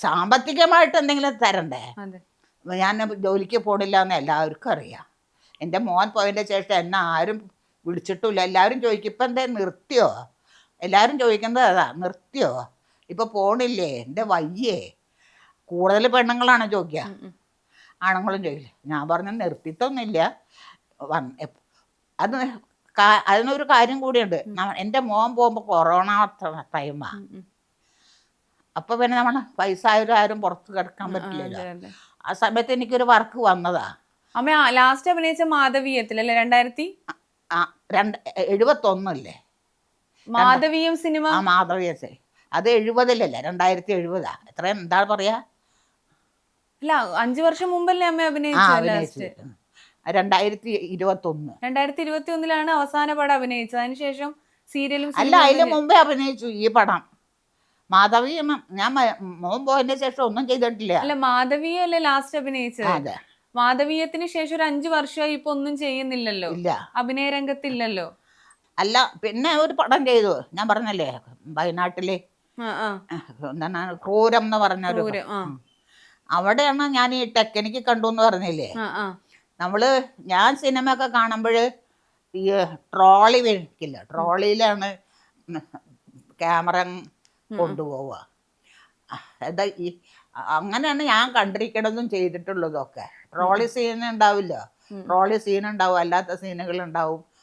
സാമ്പത്തികമായിട്ട് എന്തെങ്കിലും തരണ്ടേ? അതെ. ഞാൻ ജോലിക്ക് പോണില്ല എന്ന് എല്ലാവർക്കും അറിയാം. എൻ്റെ മോൻ പോയതിൻ്റെ ശേഷം എന്നെ ആരും വിളിച്ചിട്ടുമില്ല. എല്ലാവരും ചോദിക്കും ഇപ്പം എന്തേ നിർത്തിയോ? എല്ലാവരും ചോദിക്കുന്നത് അതാ, നിർത്തിയോ? ഇപ്പോൾ പോണില്ലേ? എൻ്റെ വയ്യേ? കൂടുതൽ പെണ്ണുങ്ങളാണ് ചോദിക്കുക, ആണുങ്ങളും ചോദിക്കില്ല. ഞാൻ പറഞ്ഞു നിർത്തിയിട്ടൊന്നുമില്ല. അത് അതിനൊരു കാര്യം കൂടിയുണ്ട്. എൻ്റെ മോൻ പോകുമ്പോൾ കൊറോണ ടൈമാണ്. അപ്പോൾ പിന്നെ നമ്മൾ വയസ്സായവരും ആരും പുറത്ത് കിടക്കാൻ പറ്റില്ലല്ലോ. ആ സമയത്ത് എനിക്കൊരു വർക്ക് വന്നതാ. അമ്മ ലാസ്റ്റ് അഭിനയിച്ച മാധവീയത്തിൽ അല്ലേ? 71 മാധവീയം സിനിമ. ആ മാധവീയത്തെ അത് 70 2070 എത്ര എന്താ പറയാ? അല്ല 5 വർഷം മുമ്പല്ലേ അമ്മ അഭിനയിച്ചത്? 2021. 2021 അവസാന പടം അഭിനയിച്ചത്. അതിനുശേഷം സീരിയലും. അല്ല, അതിന് മുമ്പേ അഭിനയിച്ചു ഈ പടം മാധവീയം. ഞാൻ മോൻ പോയതിന് ശേഷം ഒന്നും ചെയ്തിട്ടില്ല. അല്ല മാധവീയ അല്ലേ ലാസ്റ്റ് അഭിനയിച്ചത്? അതെ. മാധവീയത്തിന് ശേഷം ഒരു 5 വർഷമായി ഇപ്പൊ ഒന്നും ചെയ്യുന്നില്ലല്ലോ, ഇല്ല, അഭിനയ രംഗത്തില്ലല്ലോ. അല്ല പിന്നെ ഒരു പടം ചെയ്തു, ഞാൻ പറഞ്ഞല്ലേ വയനാട്ടിലെ എന്താണ് ക്രൂരം എന്ന് പറഞ്ഞൊരു. അവിടെയാണ് ഞാൻ ഈ ടെക്നിക്ക് കണ്ടു എന്ന് പറഞ്ഞില്ലേ. ഞാൻ സിനിമ ഒക്കെ കാണുമ്പോൾ ഈ ട്രോളി വേണിക്കില്ല, ട്രോളിയിലാണ് ക്യാമറ കൊണ്ടുപോവുക. അതാ ഈ അങ്ങനെയാണ് ഞാൻ കണ്ടിരിക്കണതും ചെയ്തിട്ടുള്ളതൊക്കെ. ട്രോളി സീൻ ഉണ്ടാവില്ല, ട്രോളി സീൻ ഉണ്ടാവും, അല്ലാത്ത സീനുകൾ ഉണ്ടാവും.